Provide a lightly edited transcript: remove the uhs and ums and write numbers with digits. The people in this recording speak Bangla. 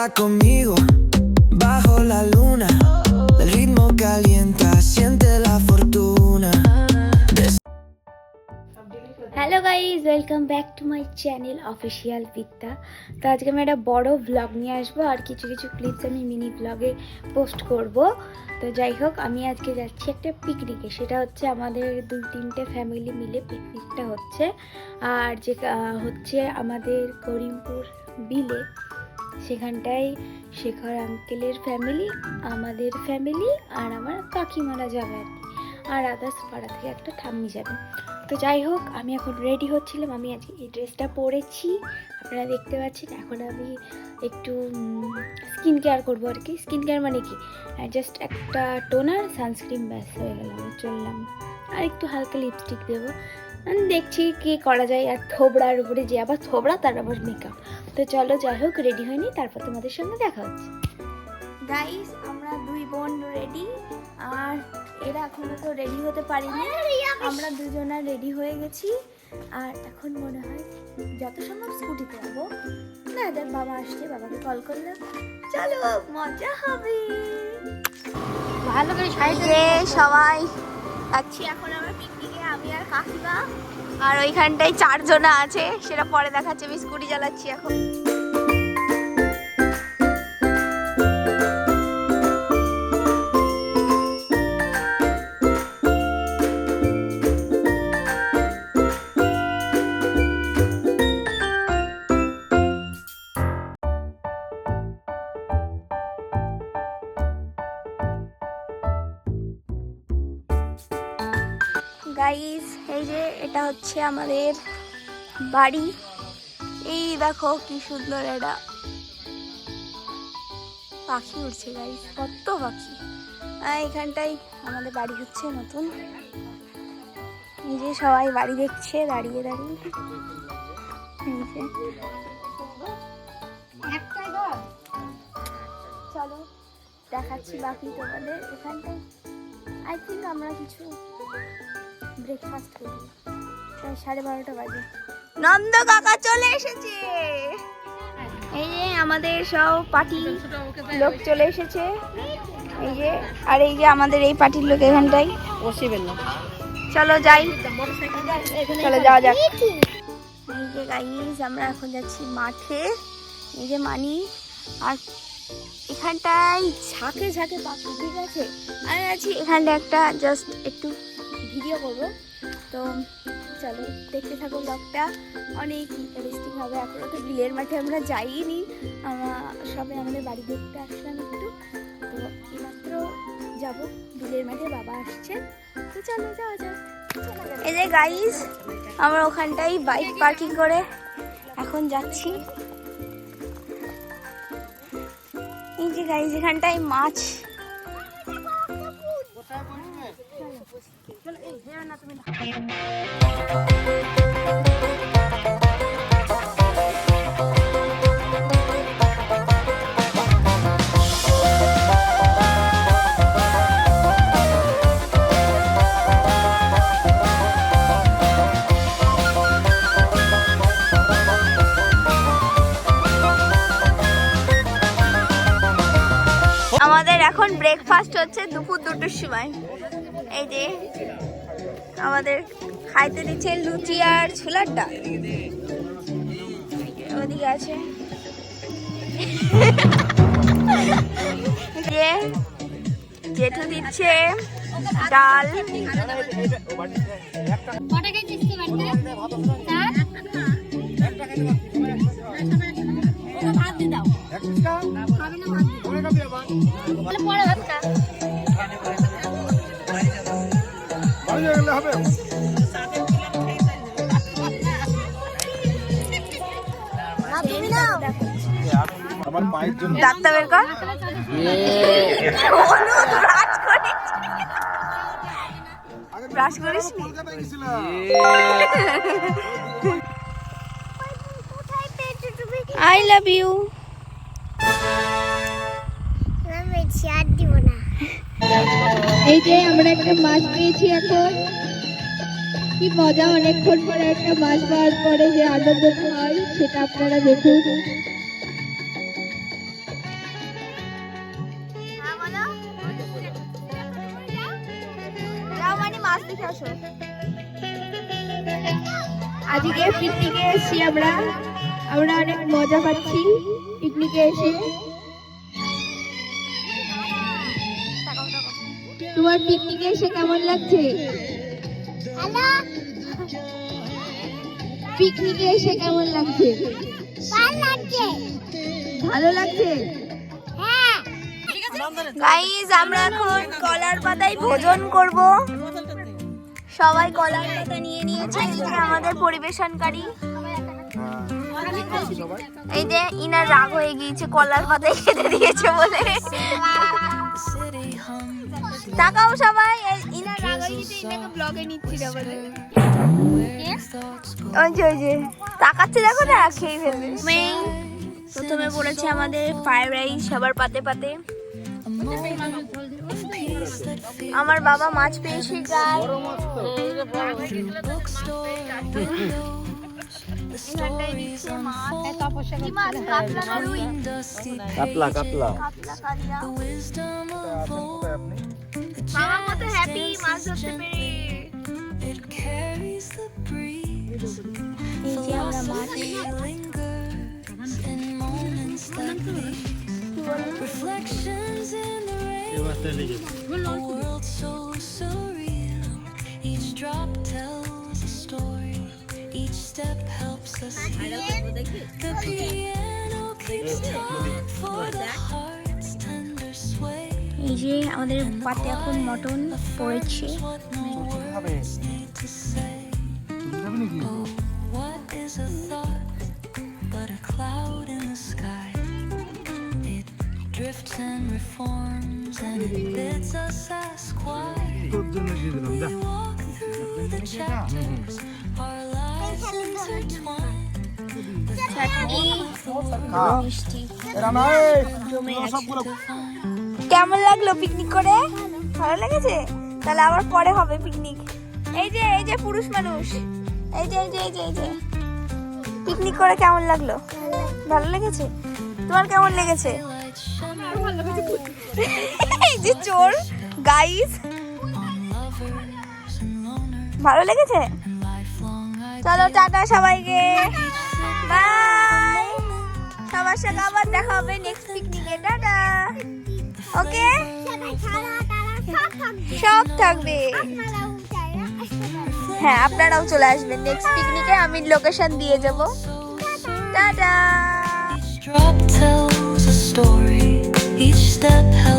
conmigo bajo la luna. El ritmo calienta, siente la fortuna. Hello guys, welcome back to my channel official বিদ্যা। তো আজকে আমি একটা বড় ব্লগ নিয়ে আসবো, আর কিছু কিছু ক্লিপস আমি মিনি ব্লগে পোস্ট করব। তো যাই হোক, আমি আজকে যাচ্ছি একটা পিকনিকে। সেটা হচ্ছে আমাদের 2-3টে ফ্যামিলি মিলে পিকনিকটা হচ্ছে। আর যে হচ্ছে আমাদের করিমপুর বিলে, সেখানটায় শেখর আঙ্কেলের ফ্যামিলি, আমাদের ফ্যামিলি আর আমার কাকিমারা যাবে আর কি, আর আদার্স পাড়া থেকে একটা ঠাম্মি যাবে। তো যাই হোক, আমি এখন রেডি হচ্ছিলাম। আমি আজকে এই ড্রেসটা পরেছি, আপনারা দেখতে পাচ্ছেন। এখন আমি একটু স্কিন কেয়ার করবো আর কি। স্কিন কেয়ার মানে কি, জাস্ট একটা টোনার, সানস্ক্রিন, ব্যাস হয়ে গেল, আমি চললাম। আর একটু হালকা লিপস্টিক দেবো, দেখছি কি করা যায়। আর থোবড়ার উপরে যে আবার থোবড়া, তার আবার মেকআপ। তো চলো, যাই হোক, রেডি হয়নি, তারপর তোমাদের সঙ্গে দেখা হচ্ছে। গাইস, আমরা দুই বোন রেডি, আর এরা এখনো তো রেডি হতে পারিনি। আমরা দুজনা রেডি হয়ে গেছি, আর এখন মনে হয় যত সম্ভব স্কুটিতে যাবো। না, এদের বাবা আসছে, বাবাকে কল করলাম। চলো, মজা হবে। ভালো করে সাইডে সবাই যাচ্ছি এখন আমরা পিকনিকে, আমি আর কাকিমা। আর ওইখানটায় 4 জনা আছে, সেটা পরে দেখাচ্ছে। আমি স্কুটি চালাচ্ছি এখন। গাইস, এই যে এটা হচ্ছে আমাদের বাড়ি। এই দেখো কি সুন্দর একটা পাখি উড়ছে গাইস, কত পাখি। এখানটাই আমাদের বাড়ি হচ্ছে নতুন। এই যে সবাই বাড়ি দেখছে দাঁড়িয়ে দাঁড়িয়ে। এই যে চলো দেখাচ্ছি বাকি তোমাদের। এখানটায় আই থিঙ্ক আমরা কিছু ব্রেকফাস্ট করি, প্রায় 12:30 বাজে। নন্দ কাকা চলে এসেছে। এই যে আমাদের সব পার্টি লোক চলে এসেছে। এই যে, আর এই যে আমাদের এই পার্টির লোক এখানটাই। চলো যাই, চলো যাওয়া যাক। এই যে গাইস, আমরা এখন যাচ্ছি মাঠে। এই যে মানি, আর এখানটায় ঝাঁকে ঝাঁকে পাখি, ঠিক আছে। আমি আছি এখানটা একটা জাস্ট একটু ভিডিও করবো। তো চলো দেখতে থাকো ব্লগটা, অনেক ইন্টারেস্টিং হবে। এখনো তো বিলের মাঠে আমরা যাইনি, আমরা সবাই আমাদের বাড়ি দেখতে আসলাম একটু। তো এইমাত্র যাবো বিলের মাঠে, বাবা আসছে। তো চলো যাওয়া যাক। এই যে গাইস, আমরা ওখানটাই বাইক পার্কিং করে এখন যাচ্ছি। এই যে গাইস, এখানটায় মাছ। আমাদের এখন ব্রেকফাস্ট হচ্ছে দুপুর 2টোর সময়। এই যে আমাদের খাইতে দিচ্ছে লুচি আর ছোলার ডাল। ওদিকে আছে যে জেঠু দিচ্ছে ডাল। ডাক্তার বের কর। ব্রাশ করিস নি? I love you. এই যে আমরা একটা মাছ পেয়েছি এখন, কি মজা। অনেকক্ষণ পরে একটা মাছ পাওয়ার পরে যে আনন্দ হয়, সেটা আপনারা দেখুন। বসো। আজকে পিকনিকে এসেছি আমরা অনেক মজা পাচ্ছি পিকনিকে এসে। তোমার পিকনিকে এসে কেমন লাগছে? পিকনিকে এসে কেমন লাগছে? ভালো লাগছে। গাইস আমরা এখন কলার পাতায় ভোজন করব। সবাই কলার পাতা নিয়ে নিয়েছে। আমাদের পরিবেশনকারী এই যে ইনার রাগ হয়ে গিয়েছে কলার পাতায় খেতে দিয়েছে বলে। তাকাও সবাই, ইনার রাগ হয়ে গিয়েছে, ইনাকে ব্লগে নিচ্ছি না বলে। ওই যে তাকাচ্ছে, দেখো না, খেয়ে ফেলবে। প্রথমে পড়েছে আমাদের ফ্রাইড রাইস সবার পাতে পাতে। আমার বাবা মাছ পেয়েছি গায়। কাতলা কাতলা মামা কত হ্যাপি মাছ ধরতে পেরে। এই যে আমরা মাছ Reflections in the rain. The world so surreal. Each drop tells a story. Each step helps us heal. The piano keeps time for the heart's tender sway. এই যে আমাদের পাতে এখন মটন পড়েছে। What no words need to say. Oh, what is a thought but a cloud in the sky? It drifts and reforms and it bids us ask why. We walk through the chapters, our lives intertwine. কেমন লাগলো পিকনিক করে? ভালো লেগেছে? তাহলে আবার পরে হবে পিকনিক। এই যে পুরুষ মানুষ, এই যে পিকনিক করে কেমন লাগলো? ভালো লেগেছে? তোমার কেমন লেগেছে? এই যে চোর গাইস, ভালো লেগেছে? চলো টাটা সবাইকে, বাই। সবার সাথে আবার দেখা হবে নেক্সট পিকনিকে। টাটা। ওকে, সব থাকবে। হ্যাঁ, আপনারাও চলে আসবেন নেক্সট পিকনিকে, আমি লোকেশন দিয়ে যাব। Tata. Each drop tells a story. Each step helps